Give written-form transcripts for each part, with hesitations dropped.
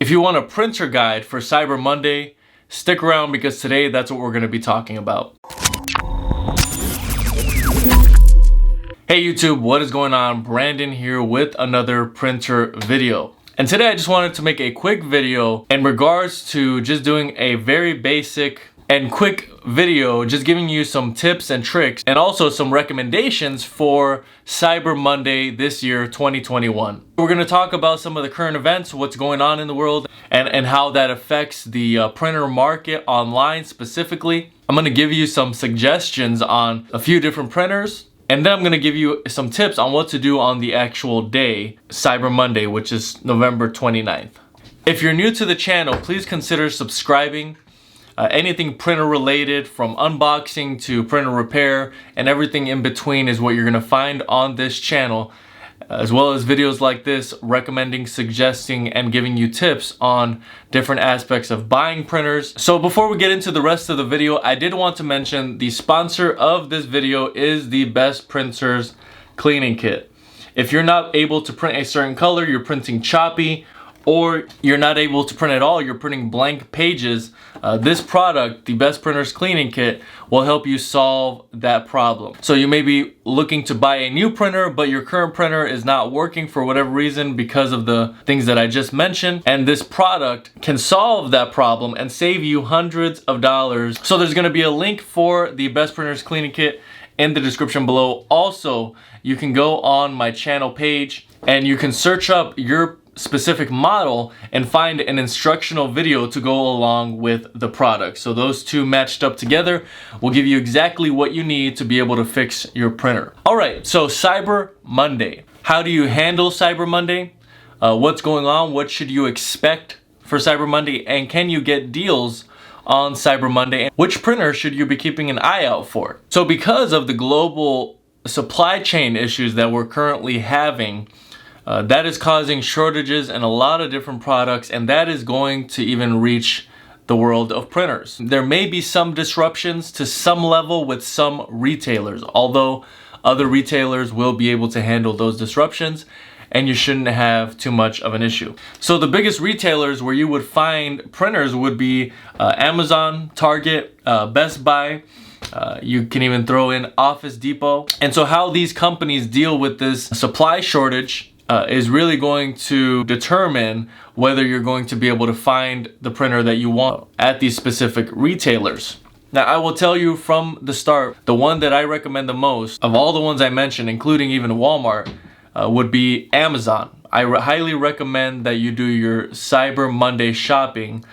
If you want a printer guide for Cyber Monday, stick around because today that's what we're going to be talking about. Hey YouTube, what is going on? Brandon here with another printer video. And today I just wanted to make a quick video in regards to just doing a very basic and quick video, just giving you some tips and tricks and also some recommendations for Cyber Monday this year, 2021. We're going to talk about some of the current events, what's going on in the world, and how that affects the printer market online specifically. I'm going to give you some suggestions on a few different printers. And then I'm going to give you some tips on what to do on the actual day, Cyber Monday, which is November 29th. If you're new to the channel, please consider subscribing. Anything printer related, from unboxing to printer repair and everything in between, is what you're going to find on this channel, as well as videos like this recommending, suggesting, and giving you tips on different aspects of buying printers. So before we get into the rest of the video, I did want to mention the sponsor of this video is the Best Printers Cleaning Kit. If you're not able to print a certain color, you're printing choppy, or you're not able to print at all, you're printing blank pages, this product, the Best Printers Cleaning Kit, will help you solve that problem. So you may be looking to buy a new printer, but your current printer is not working for whatever reason because of the things that I just mentioned, and this product can solve that problem and save you hundreds of dollars. So there's gonna be a link for the Best Printers Cleaning Kit in the description below. Also, you can go on my channel page and you can search up your specific model and find an instructional video to go along with the product. So those two matched up together will give you exactly what you need to be able to fix your printer. All right, so Cyber Monday. How do you handle Cyber Monday? What's going on? What should you expect for Cyber Monday? And can you get deals on Cyber Monday? Which printer should you be keeping an eye out for? So because of the global supply chain issues that we're currently having, that is causing shortages in a lot of different products, and that is going to even reach the world of printers. There may be some disruptions to some level with some retailers, although other retailers will be able to handle those disruptions, and you shouldn't have too much of an issue. So the biggest retailers where you would find printers would be Amazon, Target, Best Buy. You can even throw in Office Depot. And so how these companies deal with this supply shortage is really going to determine whether you're going to be able to find the printer that you want at these specific retailers. Now, I will tell you from the start, the one that I recommend the most of all the ones I mentioned, including even Walmart, would be Amazon. I highly recommend that you do your Cyber Monday shopping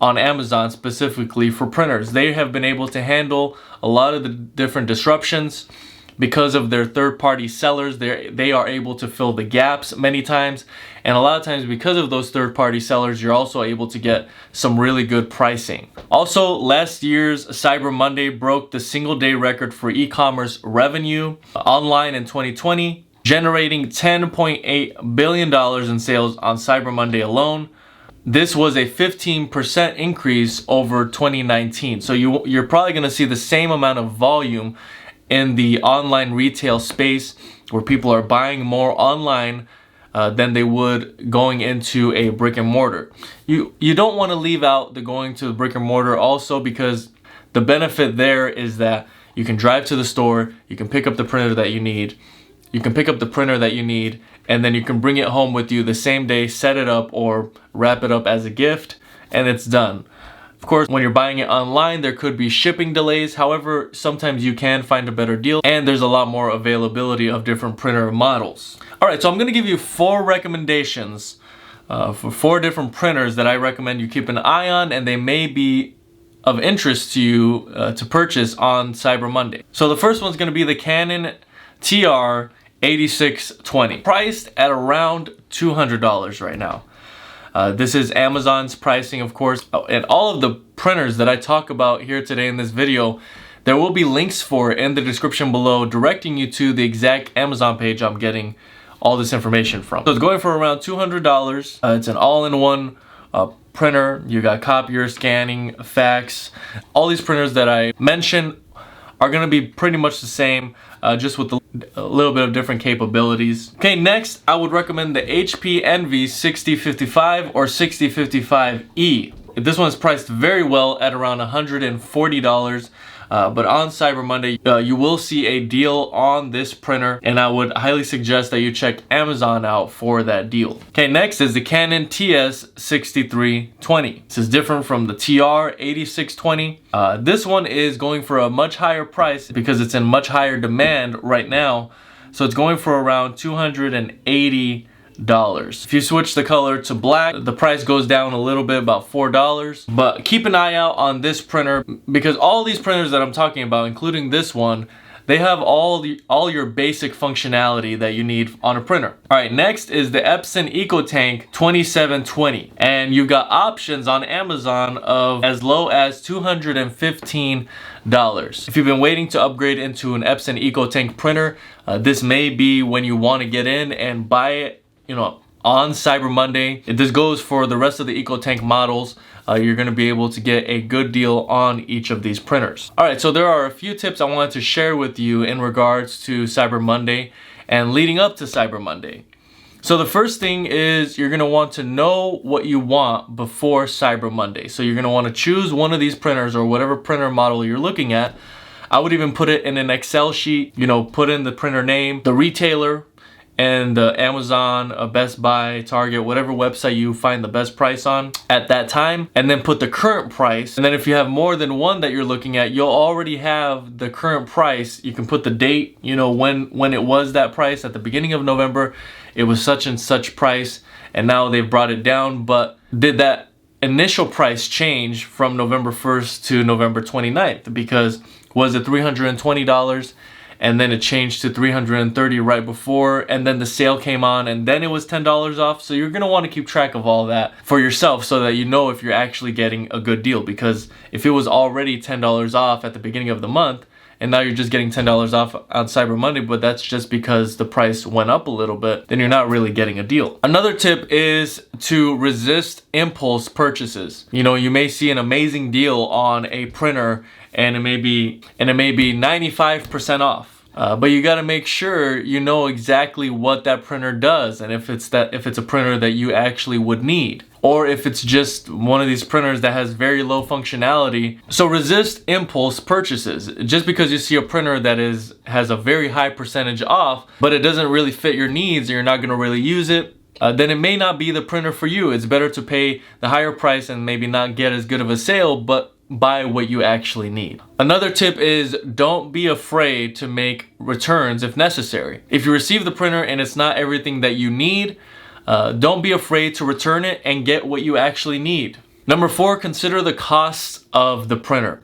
on Amazon specifically for printers. They have been able to handle a lot of the different disruptions. Because of their third-party sellers, they are able to fill the gaps many times. And a lot of times because of those third-party sellers, you're also able to get some really good pricing. Also, last year's Cyber Monday broke the single-day record for e-commerce revenue online in 2020, generating $10.8 billion in sales on Cyber Monday alone. This was a 15% increase over 2019. So you're probably going to see the same amount of volume in the online retail space, where people are buying more online than they would going into a brick and mortar. You don't want to leave out the going to the brick and mortar also, because the benefit there is that you can drive to the store, you can pick up the printer that you need, and then you can bring it home with you the same day, set it up or wrap it up as a gift, and it's done. Of course, when you're buying it online, there could be shipping delays. However, sometimes you can find a better deal, and there's a lot more availability of different printer models. All right, so I'm gonna give you 4 recommendations for 4 different printers that I recommend you keep an eye on, and they may be of interest to you to purchase on Cyber Monday. So the first one's gonna be the Canon TR8620, priced at around $200 right now. This is Amazon's pricing, of course, and all of the printers that I talk about here today in this video, there will be links for in the description below, directing you to the exact Amazon page I'm getting all this information from. So it's going for around $200. It's an all-in-one printer. You got copier, scanning, fax. All these printers that I mentioned are going to be pretty much the same, just with a little bit of different capabilities. Okay, next I would recommend the HP Envy 6055 or 6055E. This one's priced very well at around $140. But on Cyber Monday, you will see a deal on this printer, and I would highly suggest that you check Amazon out for that deal. Okay, next is the Canon TS6320. This is different from the TR8620. This one is going for a much higher price because it's in much higher demand right now. So it's going for around $280. If you switch the color to black, the price goes down a little bit, about $4. But keep an eye out on this printer, because all these printers that I'm talking about, including this one, they have all your basic functionality that you need on a printer. All right, next is the Epson EcoTank 2720, and you've got options on Amazon of as low as $215. If you've been waiting to upgrade into an Epson EcoTank printer, this may be when you want to get in and buy it, on Cyber Monday. This goes for the rest of the EcoTank models. You're going to be able to get a good deal on each of these printers. All right, so there are a few tips I wanted to share with you in regards to Cyber Monday and leading up to Cyber Monday. So the first thing is you're going to want to know what you want before Cyber Monday. So you're going to want to choose one of these printers or whatever printer model you're looking at. I would even put it in an Excel sheet, put in the printer name, the retailer, and Amazon, Best Buy, Target, whatever website you find the best price on at that time, and then put the current price. And then if you have more than one that you're looking at, you'll already have the current price. You can put the date, when it was that price. At the beginning of November, it was such and such price, and now they've brought it down. But did that initial price change from November 1st to November 29th? Because was it $320? And then it changed to $330 right before, and then the sale came on, and then it was $10 off. So you're gonna want to keep track of all that for yourself so that you know if you're actually getting a good deal. Because if it was already $10 off at the beginning of the month, and now you're just getting $10 off on Cyber Monday, but that's just because the price went up a little bit, then you're not really getting a deal. Another tip is to resist impulse purchases. You may see an amazing deal on a printer, and it may be 95% off. But you got to make sure you know exactly what that printer does, and if it's a printer that you actually would need, or if it's just one of these printers that has very low functionality. So resist impulse purchases. Just because you see a printer that has a very high percentage off, but it doesn't really fit your needs, and you're not going to really use it, then it may not be the printer for you. It's better to pay the higher price and maybe not get as good of a sale, but buy what you actually need. Another tip is don't be afraid to make returns if necessary. If you receive the printer and it's not everything that you need, don't be afraid to return it and get what you actually need. Number 4, consider the cost of the printer.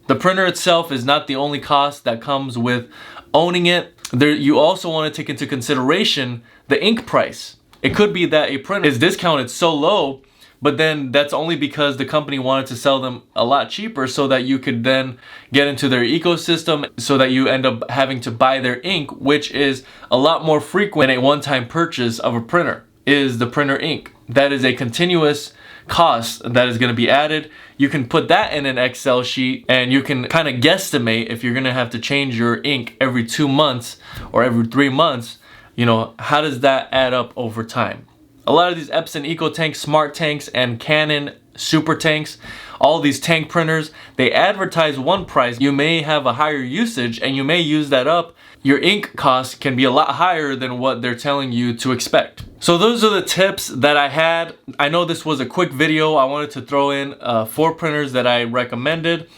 The printer itself is not the only cost that comes with owning it. You also want to take into consideration the ink price. It could be that a printer is discounted so low, but then that's only because the company wanted to sell them a lot cheaper so that you could then get into their ecosystem, so that you end up having to buy their ink, which is a lot more frequent than a one-time purchase of a printer, is the printer ink. That is a continuous cost that is going to be added. You can put that in an Excel sheet, and you can kind of guesstimate if you're going to have to change your ink every 2 months or every 3 months. How does that add up over time? A lot of these Epson EcoTank Smart Tanks and Canon Super Tanks, all these tank printers, they advertise one price. You may have a higher usage and you may use that up. Your ink cost can be a lot higher than what they're telling you to expect. So those are the tips that I had. I know this was a quick video. I wanted to throw in 4 printers that I recommended.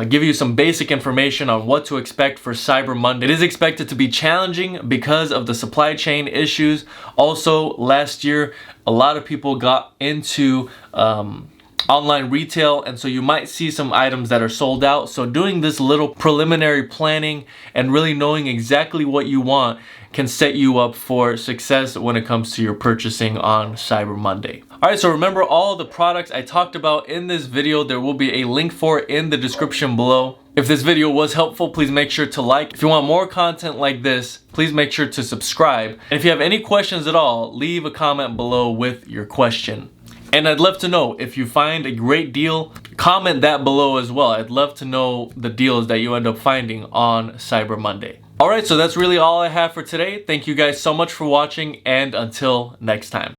Give you some basic information on what to expect for Cyber Monday. It is expected to be challenging because of the supply chain issues. Also, last year, a lot of people got into online retail, and so you might see some items that are sold out. So doing this little preliminary planning and really knowing exactly what you want can set you up for success when it comes to your purchasing on Cyber Monday. Alright, so remember all the products I talked about in this video, there will be a link for it in the description below. If this video was helpful, please make sure to like. If you want more content like this, please make sure to subscribe. And if you have any questions at all, leave a comment below with your question. And I'd love to know if you find a great deal, comment that below as well. I'd love to know the deals that you end up finding on Cyber Monday. Alright, so that's really all I have for today. Thank you guys so much for watching, and until next time.